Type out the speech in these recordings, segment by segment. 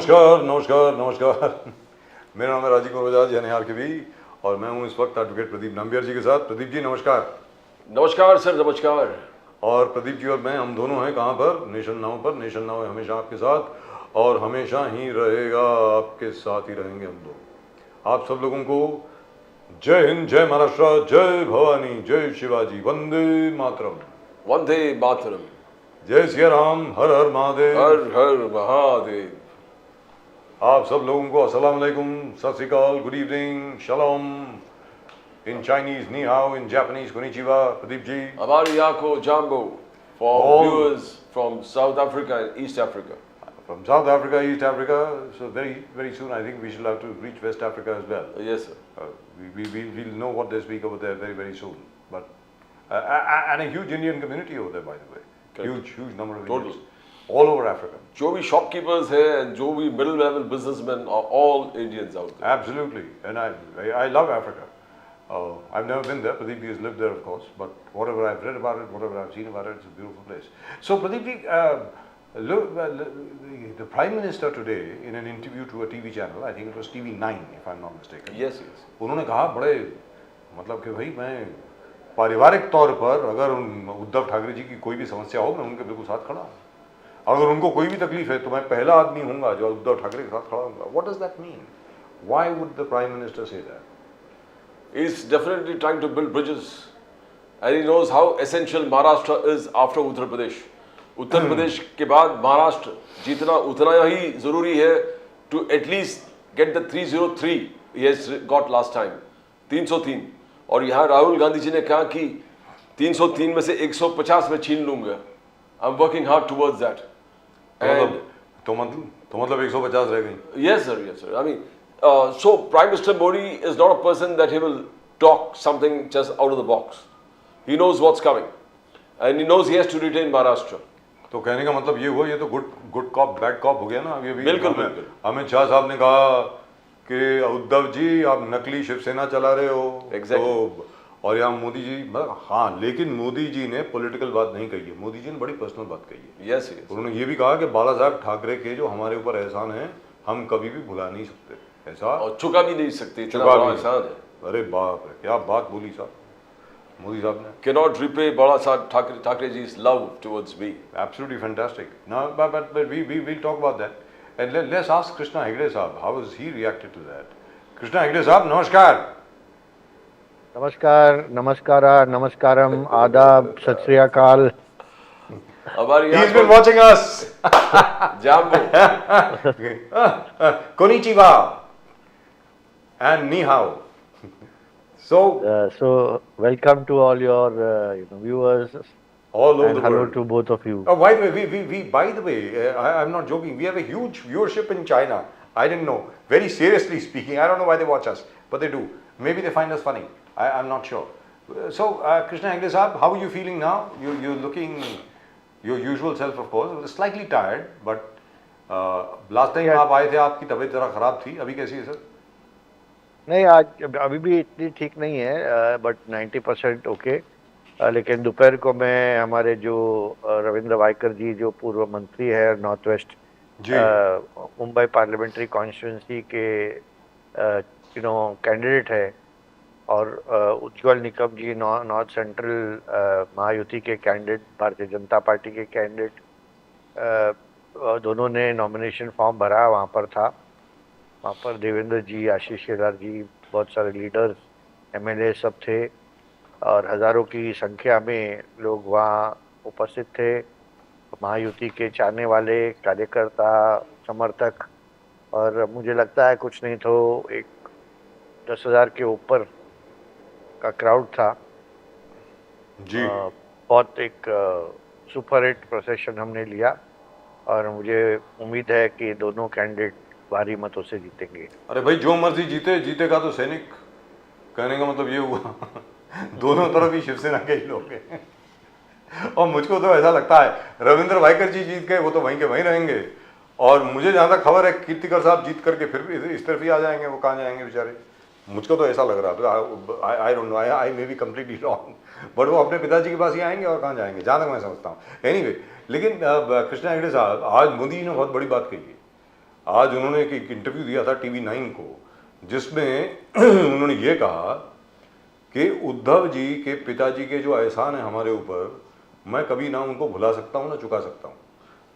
नमस्कार नमस्कार नमस्कार। मेरा नाम है राजीव कुमार बजाज यानी आरकेबी और मैं हूं इस वक्त एडवोकेट प्रदीप नाम्बियर जी के साथ। प्रदीप जी नमस्कार। नमस्कार सर, नमस्कार। और प्रदीप जी और मैं हम दोनों हैं कहाँ पर? नेशन नाउ पर। नेशन नाउ है हमेशा आपके साथ और हमेशा ही रहेगा, आपके साथ ही रहेंगे हम लोग। आप सब लोगों को जय हिंद, जय महाराष्ट्र, जय भवानी, जय शिवाजी, वंदे मातरम। वंदे मातरम। जय सिया राम, हर हर महादेव। हर हर महादेव। आप सब लोगों को अस्सलाम वालेकुम, सत श्री अकाल, गुड इवनिंग, शलोम, इन चाइनीज नी हाओ, इन जापानीज कोनिचिवा। प्रदीप जी हमारी आंखों जाम्बो for All- viewers from South Africa and East Africa. from South Africa, East Africa, so very soon I think we shall have to reach West Africa as well. Yes sir. We'll know what they speak over there very soon. But and a huge Indian community over there, by the way. Correct. Huge number of Totally. Indians all over Africa. जो भी shopkeepers हैं and जो भी middle level businessmen are all Indians out there. Absolutely, and I love Africa. I've never been there. Pradeep ji has lived there, of course, but whatever I've read about it, whatever I've seen about it, it's a beautiful place. So, Pradeep ji, look, the Prime Minister today, in an interview to a TV channel, I think it was TV9, if I'm not mistaken. Yes yes. उन्होंने कहा बड़े मतलब कि भाई मैं पारिवारिक तौर पर अगर उद्धव ठाकरे जी की कोई भी समस्या हो मैं उनके बिल्कुल साथ खड़ा हूँ। अगर उनको कोई भी तकलीफ है तो मैं पहला आदमी हूँगा जो उद्धव ठाकरे के साथ खड़ा हूँगा। What does that mean? Why would the Prime Minister say that? He's definitely trying to build bridges and he knows how essential Maharashtra is after Uttar Pradesh. Uttar Pradesh के बाद महाराष्ट्र जीतना उतना ही जरूरी है to at least get the 303 he has got last time 303 और यहाँ राहुल गांधी जी ने कहा कि 303 में से 150 में छीन लूंगा। I'm working hard towards that. And तो मतलब 150 रह गई। yes sir. I mean, so Prime Minister Modi is not a person that he will talk something just out of the box. He knows what's coming, and he knows he has to retain Maharashtra. तो कहने का मतलब ये हुआ, ये तो good cop bad cop हो गया ना। अभी बिल्कुल। अमित शाह साहब ने कहा कि उद्धव जी आप नकली शिवसेना चला रहे हो। Exactly. तो और यहाँ मोदी जी हाँ, लेकिन मोदी जी ने पॉलिटिकल बात नहीं कही है। मोदी जी ने बड़ी पर्सनल बात कही है। Yes. उन्होंने ये भी कहा कि बाला साहब ठाकरे के जो हमारे ऊपर एहसान है हम कभी भी भुला नहीं सकते। ऐसा और चुका भी नहीं सकते, इतना चुका बड़ा भी एहसान है। अरे बाप रे, क्या बात बोली साहब मोदी साहब ने। Cannot repay Bala Saheb Thackeray ji's love towards me. Absolutely fantastic. Now, but we'll talk about that. And let's ask Krishna Hegde साहब, how has he reacted to that? Krishna Hegde साहब, नमस्कार। नमस्कार, नमस्कारा, नमस्कारम, आदाब, सत श्री अकाल। हमारी He's been watching us. जाम्बो। Konnichiwa and ni hao. So welcome to all your viewers All over and the hello world. to both of you. By the way, by the way, I'm not joking. We have a huge viewership in China. I didn't know. Very seriously speaking, I don't know why they watch us, but they do. Maybe they find us funny. I'm not sure. So, Krishna Hegde Saab, how are you feeling now? You're looking your usual self, of course. Slightly tired, but last time आप आए थे आपकी तबीयत जरा खराब थी। अभी कैसी है सर? नहीं, आज अभी भी इतनी ठीक नहीं है, बट 90% ओके। लेकिन दोपहर को मैं हमारे जो रविंद्र वायकर जी जो पूर्व मंत्री है north west Mumbai parliamentary constituency के कैंडिडेट है और उज्ज्वल निकम जी नॉर्थ सेंट्रल महायुति के कैंडिडेट, भारतीय जनता पार्टी के कैंडिडेट, दोनों ने नॉमिनेशन फॉर्म भरा। वहाँ पर था, वहाँ पर देवेंद्र जी, आशीष शेलार जी, बहुत सारे लीडर्स, एमएलए सब थे और हज़ारों की संख्या में लोग वहाँ उपस्थित थे। महायुति के चाहने वाले, कार्यकर्ता, समर्थक, और मुझे लगता है कुछ नहीं तो एक 10,000 के ऊपर का क्राउड था जी। बहुत एक सुपर हिट प्रोसेशन हमने लिया और मुझे उम्मीद है कि दोनों कैंडिडेट भारी मतों से जीतेंगे। अरे भाई जो मर्जी जीतेगा तो सैनिक। कहने का मतलब ये हुआ दोनों तरफ ही शिवसेना के ही लोग हैं। और मुझको तो ऐसा लगता है रविंद्र वायकर जी जीत गए, वो तो वहीं के वहीं रहेंगे। और मुझे जहाँ तक खबर है कीर्तिकर साहब जीत करके फिर भी इस तरफ ही आ जाएंगे। वो कहाँ जाएंगे बेचारे? मुझको तो ऐसा लग रहा है। I don't know, I may be completely wrong, but वो अपने पिताजी के पास ही आएंगे और कहाँ जाएंगे, जहाँ तक मैं समझता हूँ। एनीवे, लेकिन कृष्णा हेगड़े साहब, आज मोदी जी ने बहुत बड़ी बात कही है। आज उन्होंने एक इंटरव्यू दिया था TV9 को, जिसमें उन्होंने ये कहा कि उद्धव जी के पिताजी के जो एहसान है हमारे ऊपर, मैं कभी ना उनको भुला सकता हूँ ना चुका सकता हूँ।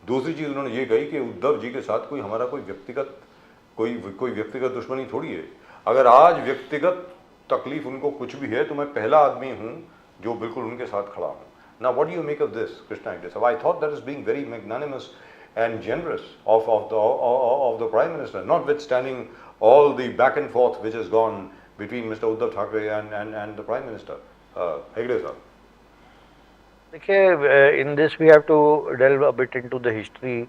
दूसरी चीज़ उन्होंने ये कही कि उद्धव जी के साथ कोई हमारा कोई व्यक्तिगत दुश्मनी थोड़ी है। अगर आज व्यक्तिगत तकलीफ उनको कुछ भी है तो मैं पहला आदमी हूँ जो बिल्कुल उनके साथ खड़ा हूँ। Now what do you make of this, Krishna Hegde? I thought that is being very magnanimous and generous of the Prime Minister, notwithstanding all the back and forth which has gone between Mr. Uddhav Thackeray and the Prime Minister. Hegde sir. देखिए, in this we have to delve a bit into the history.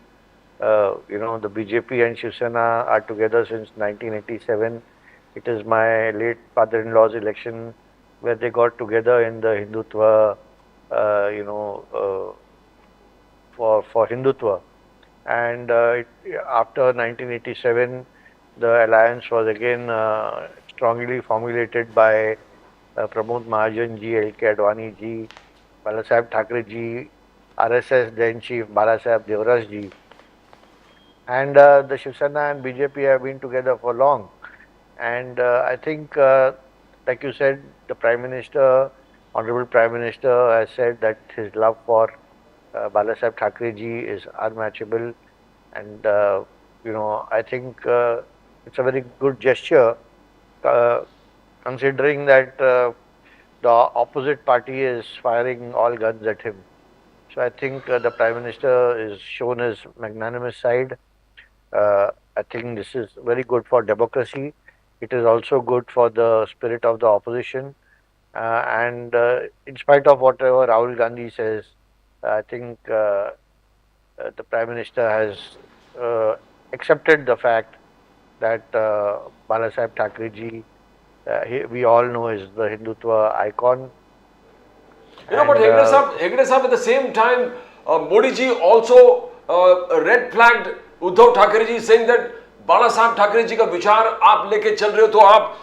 The BJP and Shiv Sena are together since 1987. It is my late father-in-law's election where they got together in the Hindutva, for Hindutva. And after 1987, the alliance was again strongly formulated by Pramod Mahajan ji, L.K. Advani ji, Balasaheb Thackeray ji, RSS then chief Balasaheb Devaraj ji. And the Shiv Sena and BJP have been together for long. And I think, like you said, the Prime Minister, Honorable Prime Minister has said that his love for Balasaheb Thackeray ji is unmatchable. And, I think it's a very good gesture, considering that the opposite party is firing all guns at him. So I think the Prime Minister is shown his magnanimous side. I think this is very good for democracy. It is also good for the spirit of the opposition. And in spite of whatever Rahul Gandhi says, I think the Prime Minister has accepted the fact that Balasaheb Thackeray ji, we all know, is the Hindutva icon. But Hegde Sahab, at the same time, Modi ji also red flagged Uddhav Thackeray ji, saying that Balasaheb Thackeray ji का विचार आप लेके चल रहे हो तो आप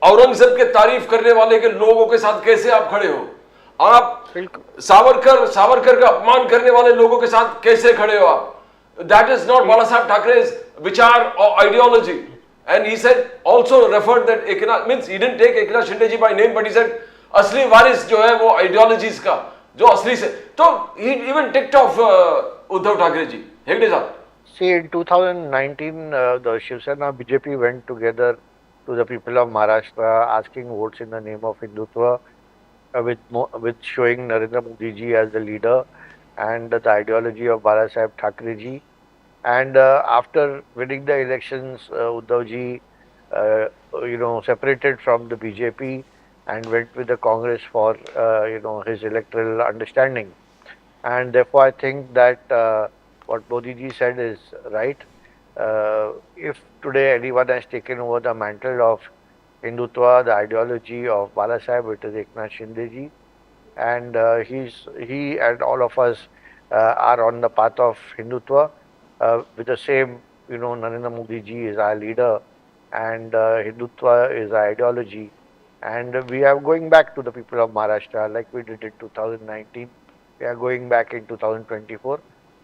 औरंगजेब के तारीफ करने वाले के लोगों के साथ कैसे आप खड़े हो? आप सावरकर का अपमान करने वाले लोगों के साथ कैसे खड़े हो आप? That is not Balasaheb Thackeray's vichar or ideology. And he said, also referred that Eknath, means he didn't take Eknath Shinde ji by name, but he said, असली वारिस जो है वो ideologies का, जो असली से, तो he even ticked off Uddhav Thackeray ji. Hegde sahab. See, in 2019, the Shiv Sena BJP went together to the people of Maharashtra asking votes in the name of Hindutva, with showing Narendra Modi ji as the leader and the ideology of Balasaheb Thackeray ji. And after winning the elections, Uddhav ji, separated from the BJP and went with the Congress for, his electoral understanding. And therefore, I think that what Modi ji said is right. If today anyone has taken over the mantle of Hindutva, the ideology of Balasaheb, it is Eknath Shinde ji. And he and all of us are on the path of Hindutva with the same, Narendra Modi ji is our leader and Hindutva is our ideology. And we are going back to the people of Maharashtra like we did in 2019. We are going back in 2024,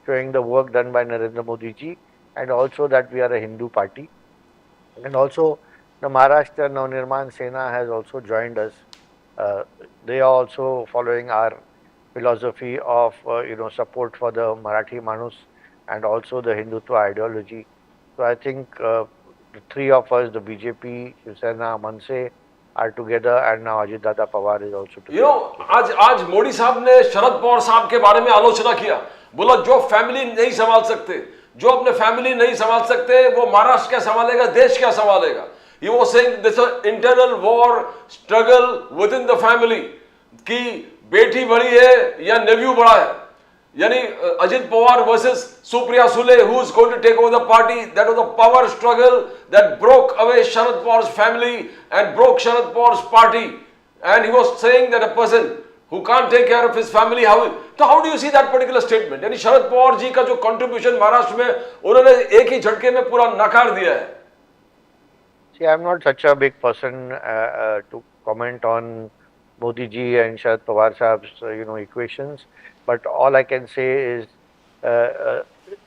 showing the work done by Narendra Modi ji and also that we are a Hindu party. And also the Maharashtra Navnirman Sena has also joined us. They are also following our philosophy of support for the Marathi Manus and also the Hindutva ideology. So I think the three of us, the BJP, Shiv Sena, Manse, are together, and now Ajit Dada Pawar is also together. आज मोदी साहब ने शरद पवार साहब के बारे में आलोचना किया, बोला जो फैमिली नहीं संभाल सकते, जो अपने फैमिली नहीं संभाल सकते, वो महाराष्ट्र क्या संभालेगा, देश क्या संभालेगा? He was saying this is internal war struggle within the family कि बेटी बड़ी है या नेव्यू बड़ा है, यानी Ajit Pawar versus Supriya Sule, who is going to take over the party. That was a power struggle that broke away Sharad Pawar's family and broke Sharad Pawar's party. And he was saying that a person who can't take care of his family, how do you see that particular statement? यानी शरद पवार जी का जो contribution Maharashtra में उन्होंने एक ही झटके में पूरा नकार दिया है. See, I am not such a big person to comment on Modi ji and Sharad Pawar sahab's equations, but all I can say is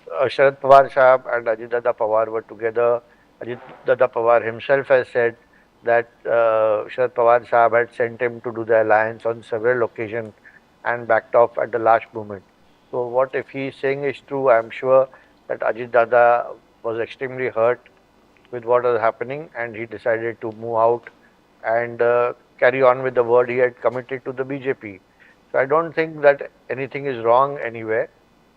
Sharad Pawar Sahab and Ajit Dada Pawar were together. Ajit Dada Pawar himself has said that Sharad Pawar Sahab had sent him to do the alliance on several occasions and backed off at the last moment. So what if he is saying is true? I am sure that Ajit Dada was extremely hurt with what was happening and he decided to move out and carry on with the word he had committed to the BJP. So I don't think that anything is wrong anywhere.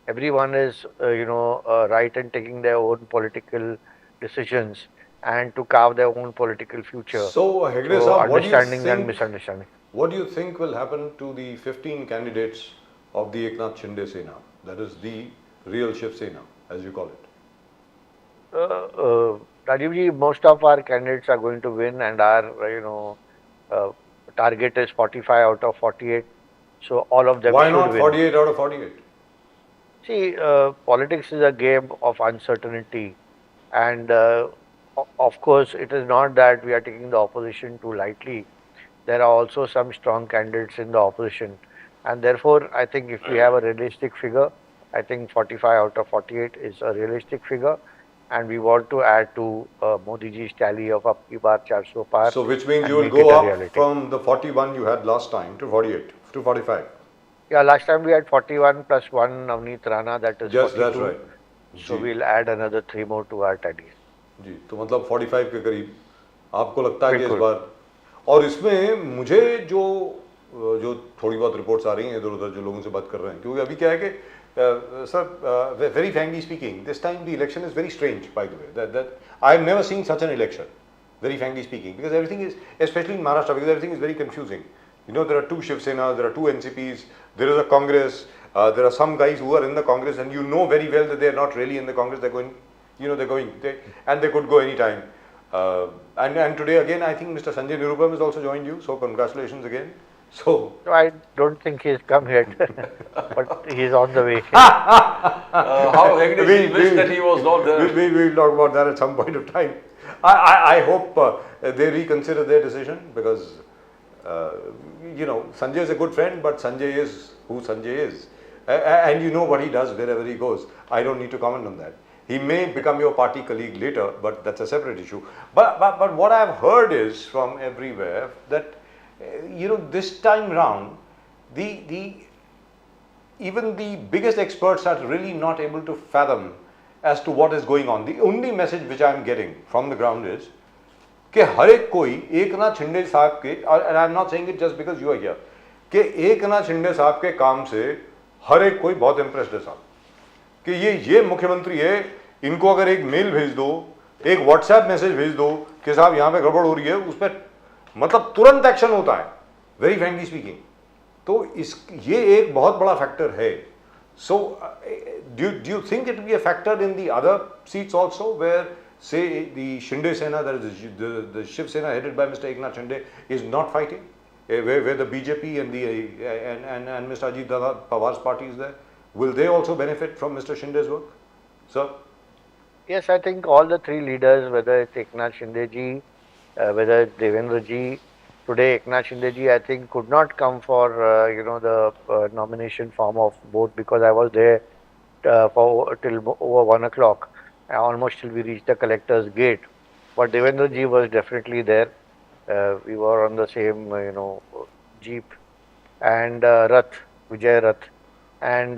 Everyone is, right in taking their own political decisions and to carve their own political future. So, Hegde So Saab, understanding and misunderstanding. what do you think will happen to the 15 candidates of the Eknath Shinde Sena? That is the real Shiv Sena, as you call it. Rajiv ji, most of our candidates are going to win, and our target is 45 out of 48. So all of them Why should not win. 48 out of 48? See, politics is a game of uncertainty, and of course, it is not that we are taking the opposition too lightly. There are also some strong candidates in the opposition, and therefore, I think if we have a realistic figure, I think 45 out of 48 is a realistic figure, and we want to add to Modi ji's tally of up ki baar 400 par. So, which means and you will make go it a up reality. from the 41 you had last time to 48, to 45. Yeah, last time we had 41 plus 1 Navneet Rana, that is Just 42. that's right. So ji, we'll add another 3 more to our tallies. जी, तो मतलब 45 के करीब आपको लगता है कि इस बिल्कुल। बार, और इसमें मुझे जो जो थोड़ी बहुत रिपोर्ट्स आ रही हैं इधर उधर जो लोगों से बात कर रहे हैं, क्योंकि अभी क्या है कि sir very frankly speaking this time the election is very strange by the way that I have never seen such an election, very frankly speaking, because everything is, especially in Maharashtra, because everything is very confusing. You know, there are two Shiv Senas, there are two NCPs, there is a Congress, there are some guys who are in the Congress, and you know very well that they are not really in the Congress. They're going, and they could go anytime. And today again, I think Mr. Sanjay Nirupam has also joined you. So congratulations again. So No, I don't think he's come yet, but he's on the way. How Hegde ji wished that he was not there. we will talk about that at some point of time. I hope they reconsider their decision, because Sanjay is a good friend, but Sanjay is who Sanjay is, and you know what he does wherever he goes. I don't need to comment on that. He may become your party colleague later, but that's a separate issue. But what I've heard is from everywhere that this time round even the biggest experts are really not able to fathom as to what is going on. The only message which I am getting from the ground is कि हर एक कोई एकनाथ शिंदे साहब के, and I am not saying it just because you are here, कि एकनाथ शिंदे साहब के काम से हर एक कोई बहुत इम्प्रेस्ड है साहब, कि ये मुख्यमंत्री है, इनको अगर एक मेल भेज दो, एक व्हाट्सएप मैसेज भेज दो कि साहब यहाँ पे गड़बड़ हो रही है, उस पर मतलब तुरंत एक्शन होता है, वेरी फ्रैंकली स्पीकिंग. तो ये एक बहुत बड़ा फैक्टर है. So, do you think it will be a factor in the other seats also, where, say, the Shinde Sena, that is the Shiv Sena headed by Mr. Eknath Shinde, is not fighting, where the BJP and and Mr. Ajit Dada Pawar's party is there? Will they also benefit from Mr. Shinde's work? Sir? Yes, I think all the three leaders, whether it's Eknath Shinde ji, whether it's Devendra ji, today Eknath Shinde ji, I think, could not come for the nomination form of vote, because I was there for till over 1 o'clock, almost till we reached the collector's gate. But Devendra ji was definitely there. We were on the same jeep, and Vijay Rath, and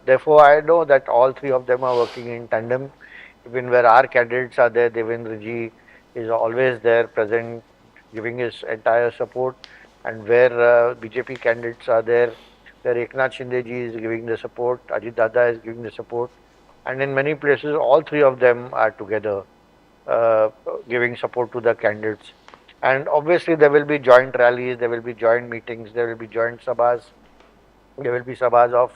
therefore I know that all three of them are working in tandem. Even where our candidates are there, Devendra ji is always there, present, giving his entire support, and where BJP candidates are there, where Eknath Shinde ji is giving the support, Ajit Dada is giving the support, and in many places all three of them are together giving support to the candidates. And obviously there will be joint rallies, there will be joint meetings, there will be joint sabhas, there will be sabhas of,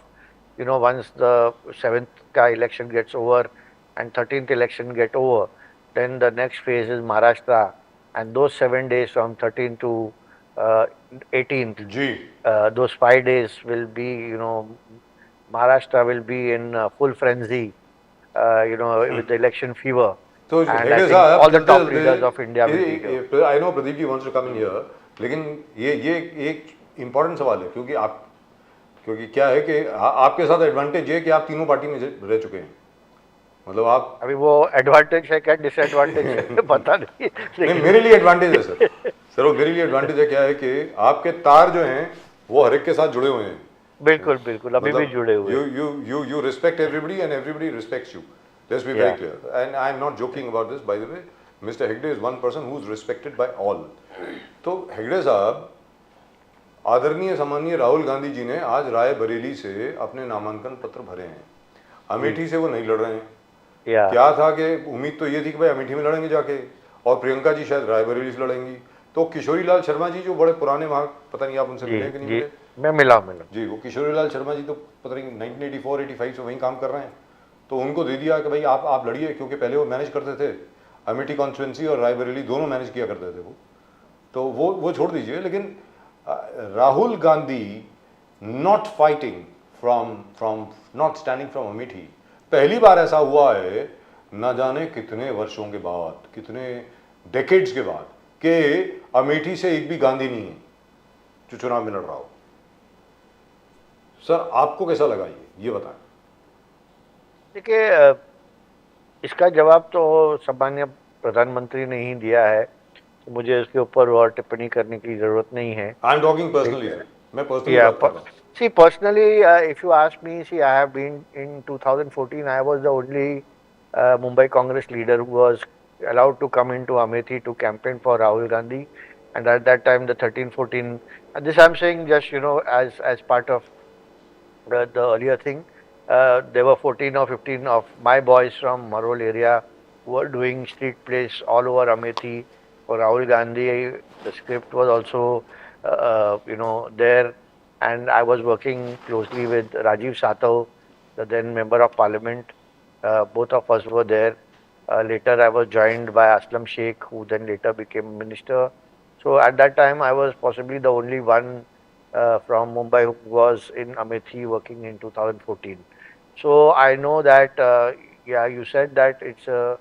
once the 7th election gets over and 13th election get over, then the next phase is Maharashtra, and those 7 days from 13th to 18th, those 5 days will be, Maharashtra will be in full frenzy, with the election fever. So, and I think all the top leaders of India will be here. I know Pradeep ji wants to come in here, लेकिन ये एक important सवाल है, क्योंकि क्योंकि क्या है कि आपके साथ एडवांटेज ये है कि आप तीनों पार्टी में रह चुके हैं, मतलब आप अभी वो एडवांटेज है क्या डिसएडवांटेज है पता नहीं नहीं, मेरे लिए एडवांटेज है सर वो मेरे लिए एडवांटेज है, क्या है कि आपके तार जो हैं वो हर एक के साथ जुड़े हुए हैं। बिल्कुल बिल्कुल अभी भी जुड़े हुए you you respect everybody and everybody respects you. Let's be very Yeah. clear. And I am not joking about this, by the way. Mr. Hegde is one person who is respected by all. तो हेगड़े साहब, आदरणीय सम्मानीय राहुल गांधी जी ने आज रायबरेली से अपने नामांकन पत्र भरे हैं। अमेठी से वो नहीं लड़ रहे हैं। या क्या था कि उम्मीद तो ये थी कि भाई अमेठी में लड़ेंगे जाके, और प्रियंका जी शायद रायबरेली से लड़ेंगी। तो किशोरी लाल शर्मा जी जो बड़े पुराने वहाँ, पता नहीं आप उनसे मिले कि नहीं जी मिले मैं मिला जी, वो किशोरी लाल शर्मा जी तो पता नहीं 1984-85 से वहीं काम कर रहे हैं। तो उनको दे दिया कि भाई आप लड़िए, क्योंकि पहले वो मैनेज करते थे, अमेठी कॉन्स्टिट्यूंसी और रायबरेली दोनों मैनेज किया करते थे वो, तो वो छोड़ दीजिए। लेकिन Rahul Gandhi not fighting from not standing from Amethi, पहली बार ऐसा हुआ है ना जाने कितने वर्षों के बाद, कितने डेकेड्स के बाद, कि अमेठी से एक भी गांधी नहीं है जो चुनाव में लड़ रहा हो। सर आपको कैसा लगा ये बताएं। देखिए इसका जवाब तो सम्मान्य प्रधानमंत्री ने ही दिया है, तो मुझे इसके ऊपर और टिप्पणी करने की जरूरत नहीं है। आई एम टॉकिंग पर्सनली, मैं पर्सनली Yeah, बात कर रहा हूं। see, personally, if you ask me, see, I have been in 2014. I was the only Mumbai Congress leader who was allowed to come into Amethi to campaign for Rahul Gandhi, and at that time, the 13-14. And this I'm saying just as part of the earlier thing. There were 14 or 15 of my boys from Marol area who were doing street plays all over Amethi for Rahul Gandhi. The script was also there, and I was working closely with Rajiv Satav, the then member of parliament. Both of us were there. Later I was joined by Aslam Sheikh, who then later became minister. So at that time I was possibly the only one from Mumbai who was in Amethi working in 2014. So I know that, you said that it's a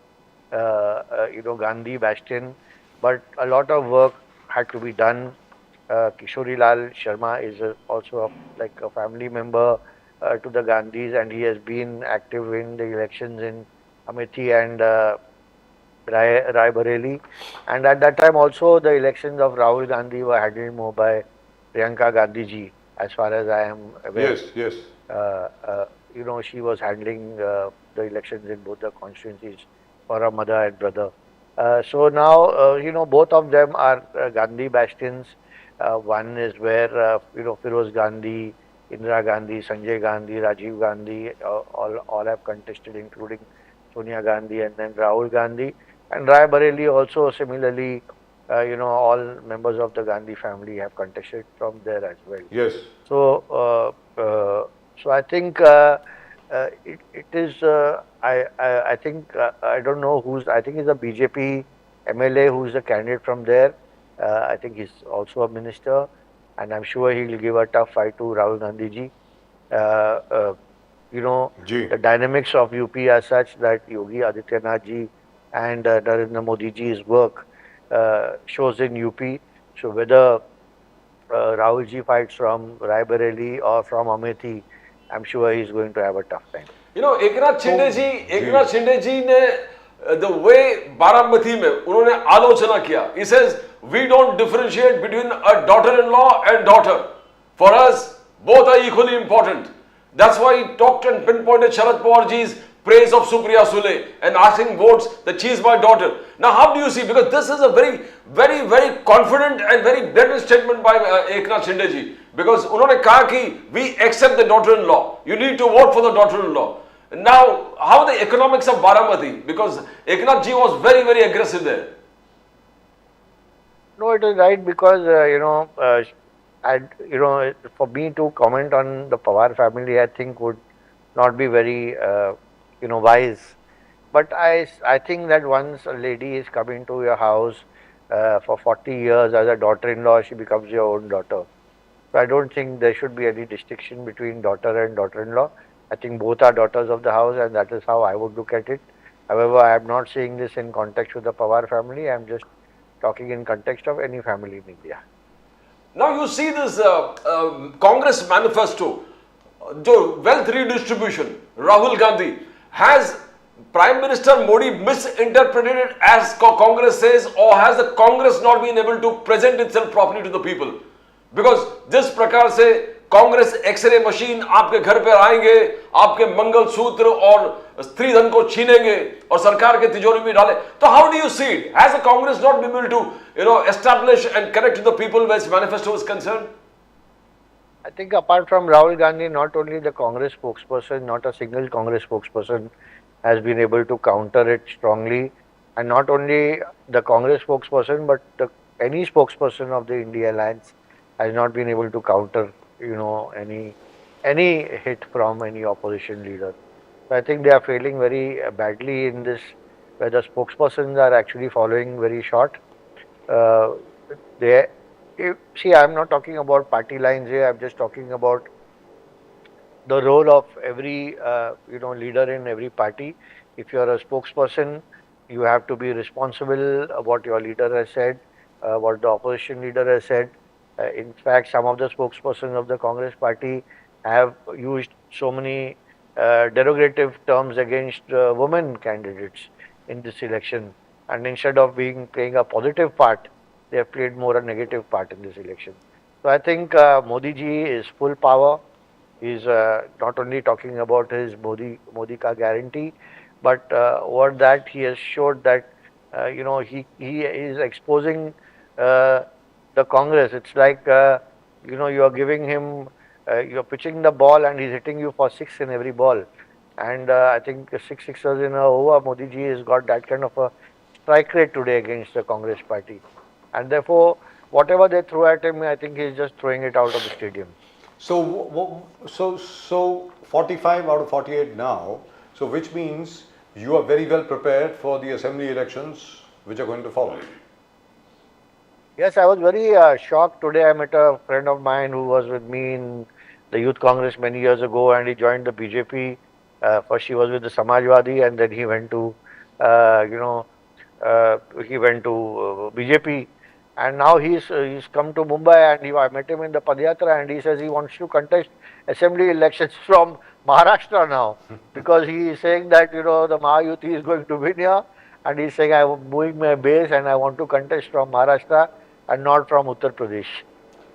Gandhi bastion, but a lot of work had to be done. Kishori Lal Sharma is also like a family member to the Gandhis, and he has been active in the elections in Amethi and Raebareli. And at that time also the elections of Rahul Gandhi were handled more by Priyanka Gandhi ji, as far as I am aware. Yes. She was handling the elections in both the constituencies for her mother and brother. So now, both of them are Gandhi bastions. One is where, Firoz Gandhi, Indira Gandhi, Sanjay Gandhi, Rajiv Gandhi, all have contested, including Sonia Gandhi and then Rahul Gandhi. And Raebareli also similarly, all members of the Gandhi family have contested from there as well. Yes. So, so I think it is. I think I don't know who's. I think it's a BJP MLA who's a candidate from there. I think he's also a minister, and I'm sure he'll give a tough fight to Rahul Gandhi ji. The dynamics of UP are such that Yogi Adityanath ji and Narendra Modi ji's work shows in UP. So whether Rahul ji fights from Raebareli or from Amethi, I'm sure he's going to have a tough time. Eknath Shinde जी ने the way Baramati में उन्होंने आलोचना किया. He says we don't differentiate between a daughter-in-law and daughter. For us, both are equally important. That's why he talked and pinpointed Sharad Pawar ji's praise of Supriya Sule and asking votes that she is my daughter. Now, how do you see? Because this is a very, very, very confident and very blatant statement by Eknath Shinde ji. Because उन्होंने कहा कि we accept the daughter-in-law. You need to vote for the daughter-in-law. Now, how the economics of Baramati? Because Eknath ji was very, very aggressive there. No, it is right because for me to comment on the Pawar family, I think would not be very wise. But I think that once a lady is coming to your house for 40 years as a daughter-in-law, she becomes your own daughter. So I don't think there should be any distinction between daughter and daughter-in-law. I think both are daughters of the house, and that is how I would look at it. However, I am not saying this in context with the Pawar family. I am just talking in context of any family in India. Now you see this Congress manifesto. जो wealth redistribution, Rahul Gandhi, has Prime Minister Modi misinterpreted it as Congress says, or has the Congress not been able to present itself properly to the people? Because जिस प्रकार से Congress x ray machine आपके घर पर आएंगे, आपके मंगलसूत्र और स्त्री धन को छीनेंगे और सरकार के तिजोरी में डाले, तो how do you see it? Has the Congress not been able to establish and connect to the people where its manifesto is concerned? I think apart from Rahul Gandhi, not only the Congress spokesperson, not a single Congress spokesperson has been able to counter it strongly, and not only the Congress spokesperson, but any spokesperson of the India Alliance has not been able to counter, any hit from any opposition leader. So I think they are failing very badly in this, where the spokespersons are actually following very short. See, I am not talking about party lines here. I am just talking about the role of every leader in every party. If you are a spokesperson, you have to be responsible of what your leader has said, what the opposition leader has said. In fact, some of the spokespersons of the Congress party have used so many derogative terms against women candidates in this election, and instead of playing a positive part, they have played more a negative part in this election. So I think Modi ji is full power. He is not only talking about his Modi ka guarantee, but over that he has showed that he is exposing the Congress. It's like you are giving him, you are pitching the ball and he's hitting you for 6 in every ball. And I think 6 sixers in a over. Modi ji has got that kind of a strike rate today against the Congress party. And therefore, whatever they throw at him, I think he's just throwing it out of the stadium. So 45 out of 48 now. So which means you are very well prepared for the assembly elections which are going to follow. Yes, I was very shocked today. I met a friend of mine who was with me in the Youth Congress many years ago, and he joined the BJP. First he was with the Samajwadi, and then he went to BJP. And now he's come to Mumbai, and I met him in the Padyatra, and he says he wants to contest assembly elections from Maharashtra now, because he is saying that the Mahayuti is going to win here, and he's saying I am moving my base and I want to contest from Maharashtra and not from Uttar Pradesh.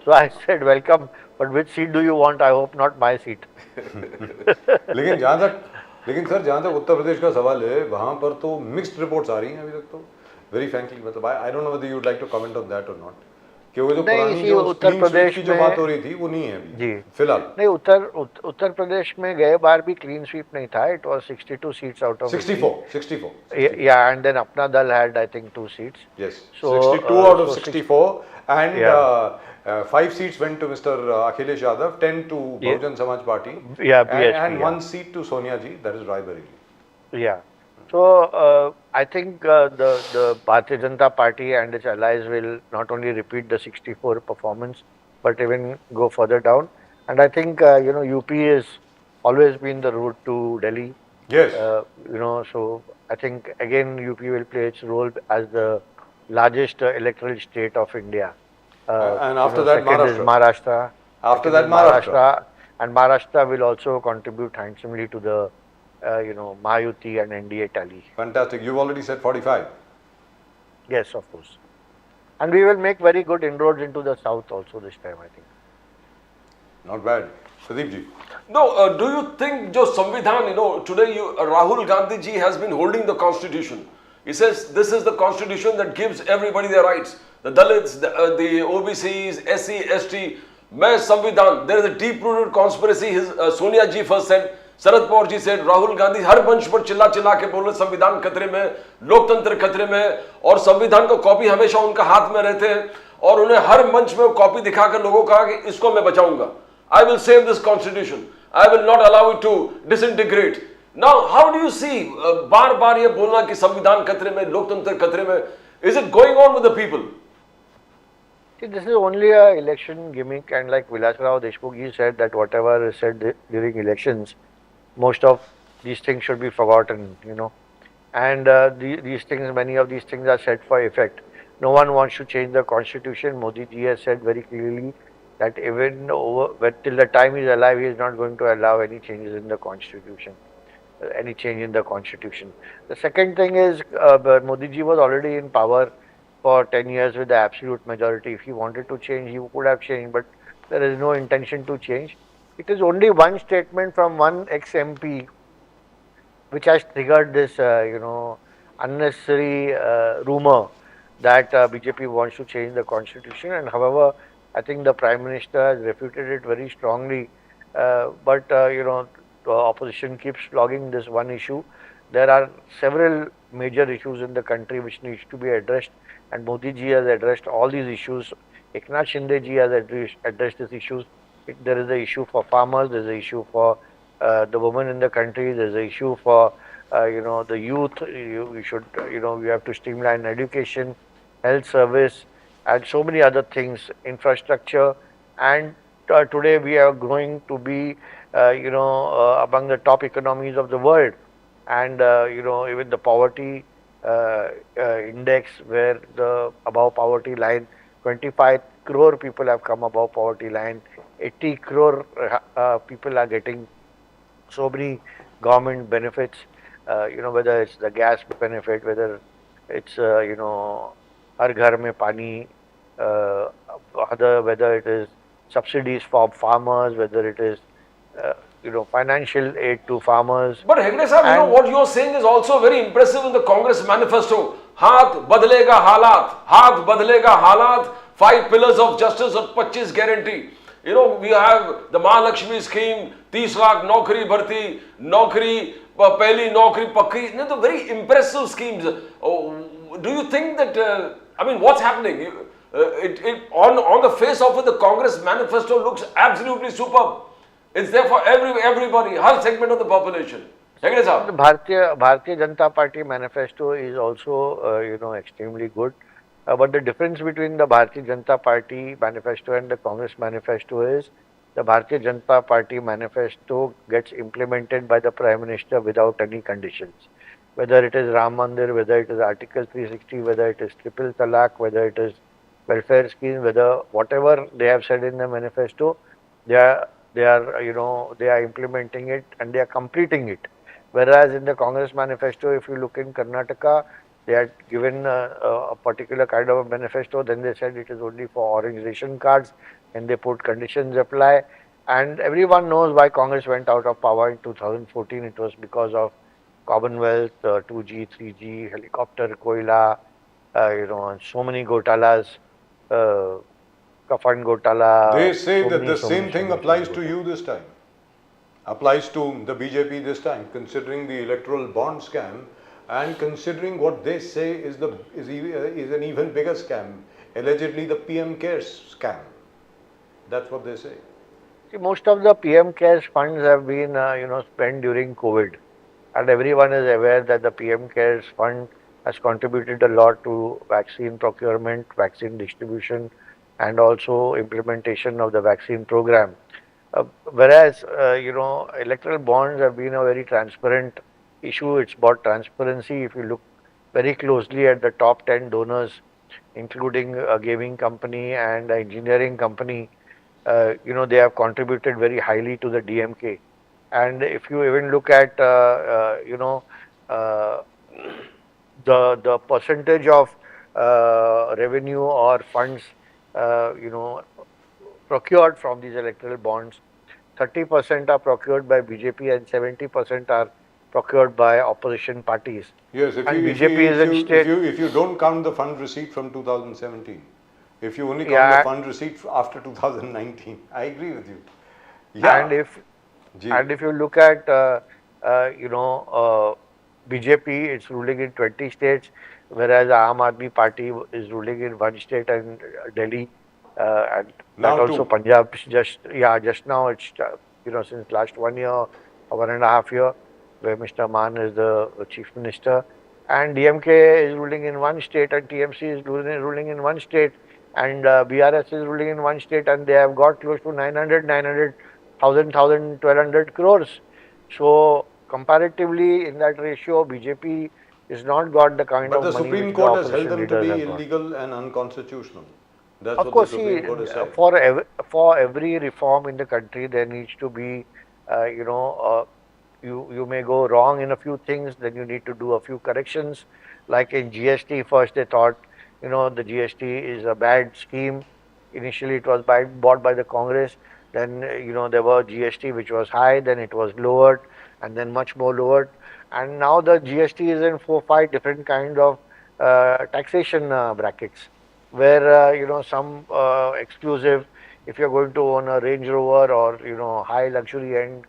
So I said welcome, but which seat do you want? I hope not my seat. लेकिन sir जहाँ तक उत्तर प्रदेश का सवाल है, वहाँ पर तो mixed reports आ रही हैं अभी तक तो. Very frankly, मतलब I don't know whether you would like to comment on that or not. कि वो जो पुरानी जो उत्तर प्रदेश की जो बात हो रही थी वो नहीं है अभी जी फिलहाल. नहीं, उत्तर प्रदेश में गए बार भी क्लीन स्वीप नहीं था. It was 62 seats out of 64. Yeah, and then Apna Dal had I think 2 seats. Yes. So 62 out of 64, and 5 seats went to Mr. Akhilesh Yadav, 10 to Bahujan Samaj Party. Yeah, and 1 seat to Sonia ji, that is Rai Bareli. Yeah. So I think the Bharatiya Janata Party and its allies will not only repeat the 64 performance, but even go further down. And I think UP has always been the route to Delhi. Yes. So I think again UP will play its role as the largest electoral state of India. And after that, second is Maharashtra. After that, Maharashtra. And Maharashtra will also contribute handsomely to the Mahayuti and NDA tally. Fantastic. You've already said 45. Yes, of course. And we will make very good inroads into the south also this time, I think. Not bad. Pradeep ji. No, do you think जो संविधान, today Rahul Gandhi ji has been holding the constitution. He says this is the constitution that gives everybody their rights. The Dalits, the OBCs, SC, ST. There is a deep-rooted conspiracy. Sonia ji first said, Sharad Pawar ji से राहुल गांधी हर मंच पर चिल्ला के बोल रहे संविधान खतरे में, लोकतंत्र खतरे में, और संविधान को कॉपी हमेशा उनका हाथ में रहते हैं, और उन्हें हर मंच में कॉपी दिखाकर लोगों को कहा कि इसको मैं बचाऊंगा. I will save this constitution. I will not allow it to disintegrate. Now, how do you see बार-बार ये बोलना कि संविधान खतरे में, लोकतंत्र खतरे में? Is it going on with the people? See, this is only a election gimmick, and like Vilas Rao Deshmukh ji said that whatever is said during elections, most of these things should be forgotten, and many of these things are set for effect. No one wants to change the constitution. Modi ji has said very clearly that even till the time he is alive, he is not going to allow any changes in the constitution, any change in the constitution. The second thing is, Modi ji was already in power for 10 years with the absolute majority. If he wanted to change, he could have changed, but there is no intention to change. It is only one statement from one ex-MP which has triggered this, unnecessary rumor that BJP wants to change the constitution. And however, I think the Prime Minister has refuted it very strongly. The opposition keeps flogging this one issue. There are several major issues in the country which needs to be addressed, and Modi ji has addressed all these issues. Eknath Shinde ji has addressed these issues. There is the issue for farmers, there is the issue for the women in the country, there is the issue for the youth. You have to streamline education, health service, and so many other things, infrastructure. And today we are going to be among the top economies of the world, and even the poverty index, where the above poverty line, 25 crore people have come above poverty line, 80 crore people are getting so many government benefits, whether it's the gas benefit, whether it's har ghar mein pani, whether it is subsidies for farmers, whether it is financial aid to farmers. But Hegde sahab, what you're saying is also very impressive in the Congress manifesto. Haath badlega halat, 5 pillars of justice और 25 guarantee. We have the Mahalakshmi scheme, 30 lakh naukri bharti, naukri, pehli naukri pakki. The very impressive schemes. Do you think that, what's happening? On the face of it, the Congress manifesto looks absolutely superb. It's there for everybody, her segment of the population. Hegde sahab. Bharatiya Janata Party manifesto is also, extremely good. But the difference between the Bharatiya Janata Party manifesto and the Congress manifesto is the Bharatiya Janata Party manifesto gets implemented by the Prime Minister without any conditions. Whether it is Ram Mandir, whether it is Article 360, whether it is triple talaq, whether it is welfare scheme, whatever they have said in the manifesto, they are implementing it and they are completing it. Whereas in the Congress manifesto, if you look in Karnataka, they had given a particular kind of a manifesto, then they said it is only for orange ration cards, and they put conditions apply. And everyone knows why Congress went out of power in 2014. It was because of Commonwealth, 2G, 3G, helicopter, Koila, and so many Gotalas, Kafan Gotala. They say that the same thing applies to you this time, applies to the BJP this time, considering the electoral bond scam. And considering what they say is an even bigger scam, allegedly the PM Cares scam. That's what they say. See, most of the PM Cares funds have been, spent during COVID, and everyone is aware that the PM Cares fund has contributed a lot to vaccine procurement, vaccine distribution, and also implementation of the vaccine program. Whereas, electoral bonds have been a very transparent issue. It's about transparency. If you look very closely at the top 10 donors, including a gaming company and an engineering company, they have contributed very highly to the DMK. And if you even look at, the percentage of revenue or funds, procured from these electoral bonds, 30% are procured by BJP and 70% are procured by opposition parties. Yes, if you don't count the fund receipt from 2017, if you only count the fund receipt after 2019, I agree with you. Yeah. And if you look at BJP, it's ruling in 20 states, whereas Aam Aadmi Party is ruling in 1 state and Delhi, and now also Punjab. Just now, it's since last 1 year or 1.5 years, where Mr. Maan is the chief minister, and DMK is ruling in 1 state, and TMC is ruling in 1 state, and BRS is ruling in 1 state, and they have got close to 1,200 crores. So comparatively, in that ratio, BJP is not got the kind of money. But the Supreme Court has held them to be illegal and unconstitutional. That's Of what course, the see, Supreme Court has said. for every reform in the country, there needs to be, you know, you may go wrong in a few things, then you need to do a few corrections. Like in GST, first they thought, you know, the GST is a bad scheme. Initially, it was bought by the Congress. Then, you know, there was GST which was high, then it was lowered, and then much more lowered. And now the GST is in 4, 5 different kind of taxation brackets, where you know, some exclusive, if you're going to own a Range Rover or, you know, high luxury end,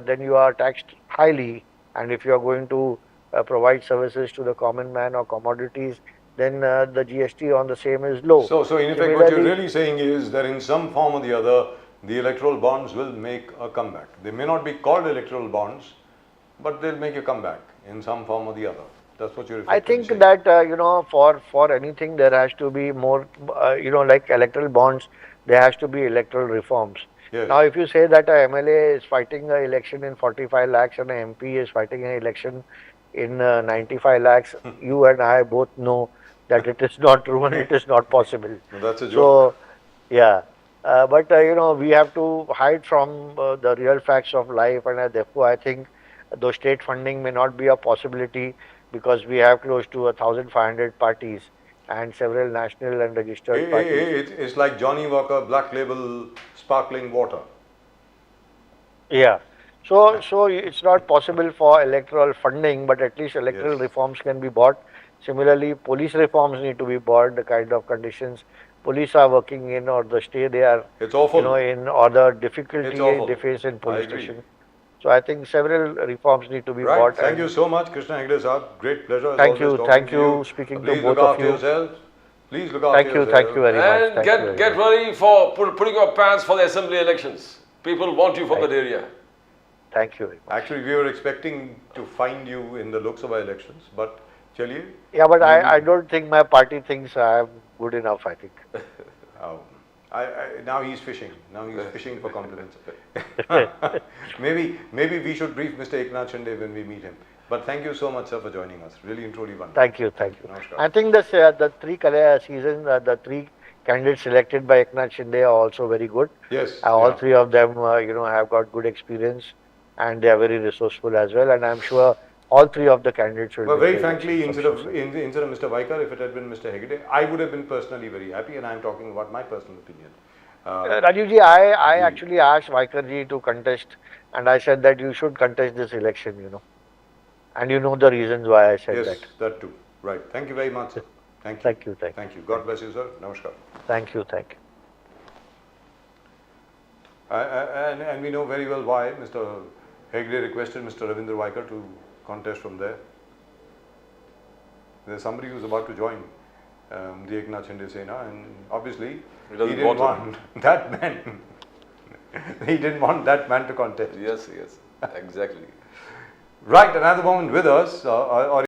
then you are taxed highly, and if you are going to provide services to the common man or commodities, then the GST on the same is low. So in effect, what you're Similarly, really saying is that in some form or the other, the electoral bonds will make a comeback. They may not be called electoral bonds, but they'll make a comeback in some form or the other. That's what you're I effectively think saying. that you know, for anything there has to be more, you know, like electoral bonds, there has to be electoral reforms. Yes. Now, if you say that a MLA is fighting an election in 45 lakhs and an MP is fighting an election in 95 lakhs, you and I both know that it is not true and it is not possible. No, that's a joke. So, yeah. But you know, we have to hide from the real facts of life, and therefore I think though state funding may not be a possibility, because we have close to 1,500 parties and several national and registered parties. It's like Johnny Walker Black Label sparkling water. Yeah. So it's not possible for electoral funding, but at least electoral Yes. reforms can be bought. Similarly, police reforms need to be bought. The kind of conditions police are working in, or the stay they are, It's awful. you know, in, or the It's difficulty awful. they face in I police agree. station. So I think several reforms need to be Right. bought. Thank and you so much, Krishna Hegde Sahab. Great pleasure. As Thank always, you. talking Thank to you. Speaking to Please both look of after you. yourselves. Please look after Thank you. yourselves. Thank you very much. And Thank you very get much. ready for putting your pants for the assembly elections. People want you from Right. that area. Thank you very much. Actually, we were expecting to find you in the Lok Sabha elections, but chaliye. Yeah, but I don't think my party thinks I am good enough, I think. Oh, now he's fishing. Now he's fishing for compliments. maybe we should brief Mr. Eknath Shinde when we meet him. But thank you so much, sir, for joining us. Really and truly wonderful. Thank you. Thank you. Namaskar. I think the three season, the three candidates selected by Eknath Shinde are also very good. Yes. All yeah. three of them, you know, have got good experience, and they are very resourceful as well. And I'm sure all three of the candidates will. But win very the frankly, elections, instead I'm sure. of Mr. Vaikar, if it had been Mr. Hegde, I would have been personally very happy, and I'm talking about my personal opinion. Rajivji, I actually asked Vaikarji to contest, and I said that you should contest this election, you know. And you know the reasons why I said Yes, that. that too. Right. Thank you very much, sir. Thank you. Thank you. Thank you. Thank you. God bless you, sir. Namaskar. Thank you. Thank you. And we know very well why Mr. Hegde requested Mr. Ravindra Vaikar to contest from there. There's somebody who's about to join the Eknath Shinde Sena, and obviously He doesn't didn't want want that man. He didn't want that man to contest. Yes, exactly. Right, another moment with us, or